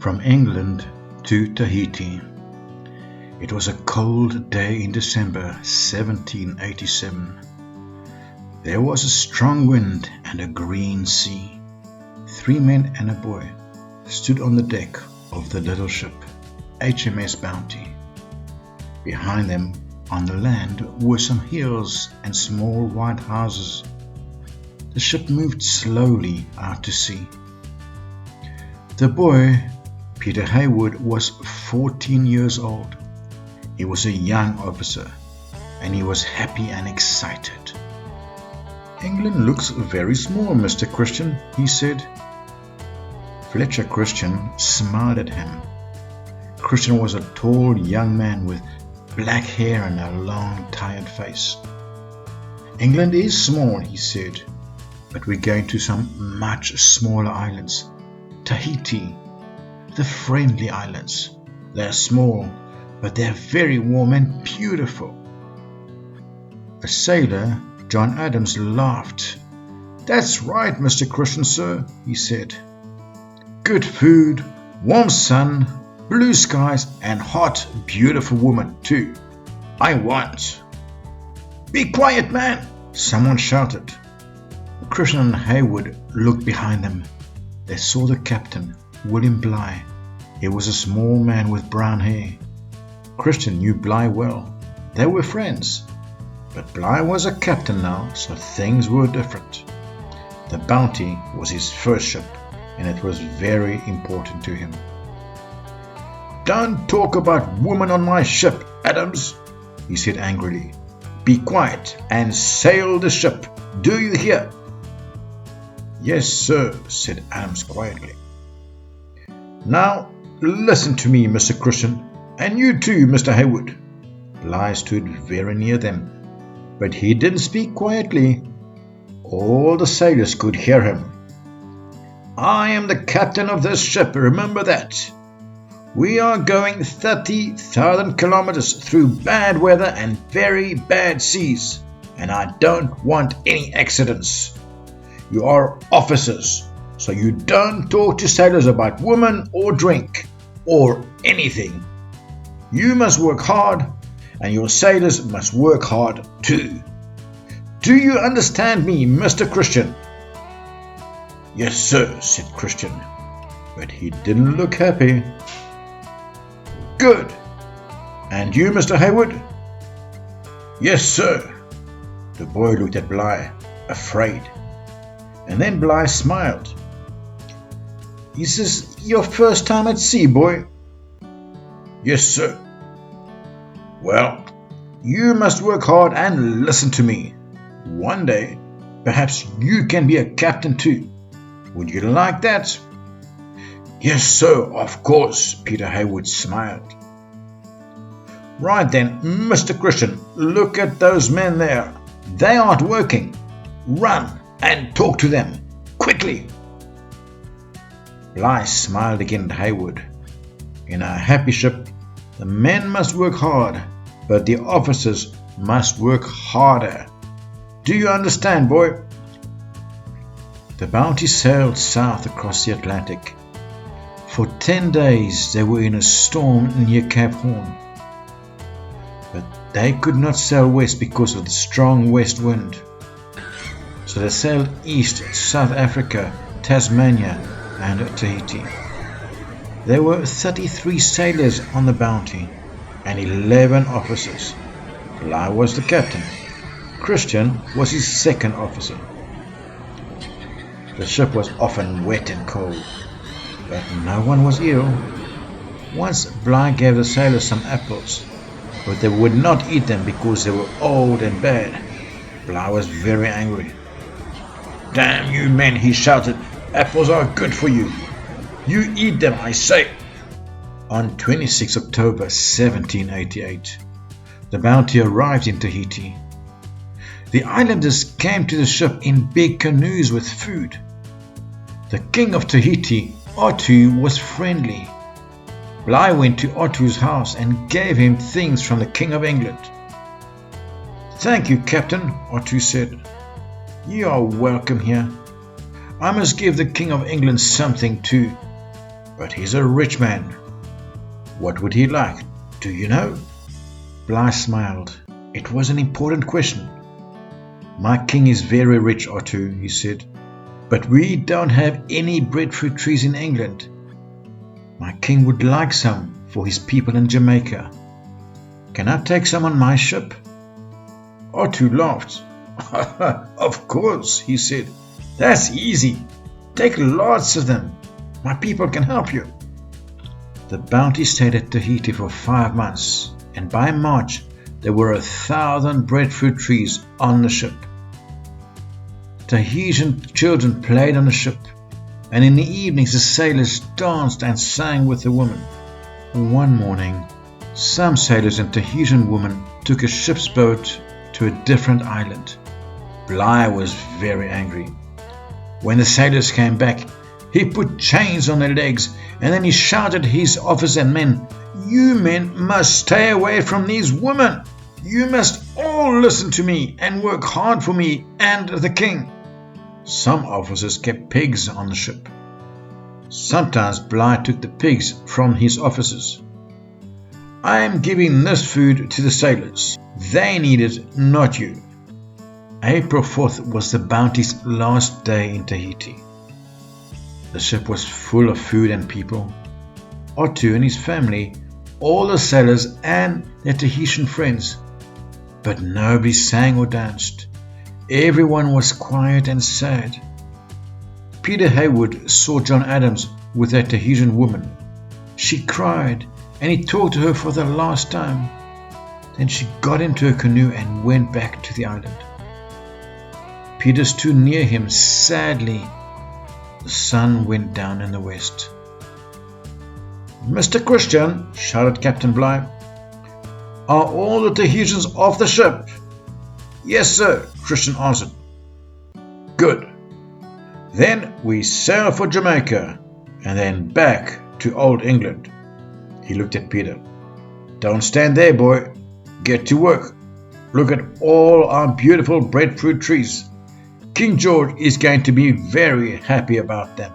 From England to Tahiti. It was a cold day in December 1787. There was a strong wind and a green sea. 3 men and a boy stood on the deck of the little ship, HMS Bounty. Behind them, on the land, were some hills and small white houses. The ship moved slowly out to sea. The boy, Peter Haywood, was 14 years old. He was a young officer, and he was happy and excited. "England looks very small, Mr. Christian," he said. Fletcher Christian smiled at him. Christian was a tall young man with black hair and a long, tired face. "England is small," he said, "but we're going to some much smaller islands. Tahiti, the Friendly Islands. They're small, but they're very warm and beautiful." A sailor, John Adams, laughed. "That's right, Mr. Christian, sir," he said. "Good food, warm sun, blue skies, and hot, beautiful women, too. I want." "Be quiet, man!" someone shouted. Christian and Haywood looked behind them. They saw the captain, William Bligh. He was a small man with brown hair. Christian knew Bligh well. They were friends. But Bligh was a captain now, so things were different. The Bounty was his first ship, and it was very important to him. "Don't talk about women on my ship, Adams," he said angrily. "Be quiet and sail the ship. Do you hear?" "Yes, sir," said Adams quietly. "Now, listen to me, Mr. Christian, and you too, Mr. Haywood." Bligh stood very near them, but he didn't speak quietly. All the sailors could hear him. "I am the captain of this ship, remember that. We are going 30,000 kilometers through bad weather and very bad seas, and I don't want any accidents. You are officers, so you don't talk to sailors about women or drink or anything. You must work hard, and your sailors must work hard too. Do you understand me, Mr. Christian?" "Yes, sir," said Christian, but he didn't look happy. "Good. And you, Mr. Haywood?" "Yes, sir." The boy looked at Bligh, afraid. And then Bligh smiled. "Is this your first time at sea, boy?" "Yes, sir." "Well, you must work hard and listen to me. One day, perhaps you can be a captain too. Would you like that?" "Yes, sir, of course," Peter Haywood smiled. "Right then, Mr. Christian, look at those men there. They aren't working. Run and talk to them, quickly." Bligh smiled again at Haywood. In a happy ship, the men must work hard, but the officers must work harder. Do you understand, boy? The Bounty sailed south across the Atlantic. For 10 days they were in a storm near Cape Horn. But they could not sail west because of the strong west wind. So they sailed east to South Africa, Tasmania, and Tahiti. There were 33 sailors on the Bounty and 11 officers. Bligh was the captain. Christian was his second officer. The ship was often wet and cold, but no one was ill. Once Bligh gave the sailors some apples, but they would not eat them because they were old and bad. Bligh was very angry. "Damn you men," he shouted. "Apples are good for you. You eat them, I say." On 26 October 1788, the Bounty arrived in Tahiti. The islanders came to the ship in big canoes with food. The king of Tahiti, Otto, was friendly. Bligh went to Otto's house and gave him things from the King of England. "Thank you, Captain," Otto said. "You are welcome here. I must give the King of England something too." but he's a rich man. What would he like? Do you know? Bligh smiled. It was an important question. My king is very rich, Otto, he said, but we don't have any breadfruit trees in England. My king would like some for his people in Jamaica. Can I take some on my ship? Otto laughed. Of course, he said. That's easy. Take lots of them. My people can help you. The Bounty stayed at Tahiti for 5 months, and by March there were 1,000 breadfruit trees on the ship. Tahitian children played on the ship, and in the evenings the sailors danced and sang with the women. One morning, some sailors and Tahitian women took a ship's boat to a different island. Bligh was very angry. When the sailors came back, he put chains on their legs, and then he shouted at his officers and men, "You men must stay away from these women. You must all listen to me and work hard for me and the king." Some officers kept pigs on the ship. Sometimes Bligh took the pigs from his officers. "I am giving this food to the sailors. They need it, not you." April 4th was the Bounty's last day in Tahiti. The ship was full of food and people. Otto and his family, all the sailors and their Tahitian friends. But nobody sang or danced. Everyone was quiet and sad. Peter Haywood saw John Adams with a Tahitian woman. She cried, and he talked to her for the last time. Then she got into a canoe and went back to the island. Peter stood near him sadly. The sun went down in the west. "Mr. Christian," shouted Captain Bligh, "are all the Tahitians off the ship?" "Yes, sir," Christian answered. "Good. Then we sail for Jamaica, and then back to Old England." He looked at Peter. "Don't stand there, boy. Get to work. Look at all our beautiful breadfruit trees. King George is going to be very happy about them."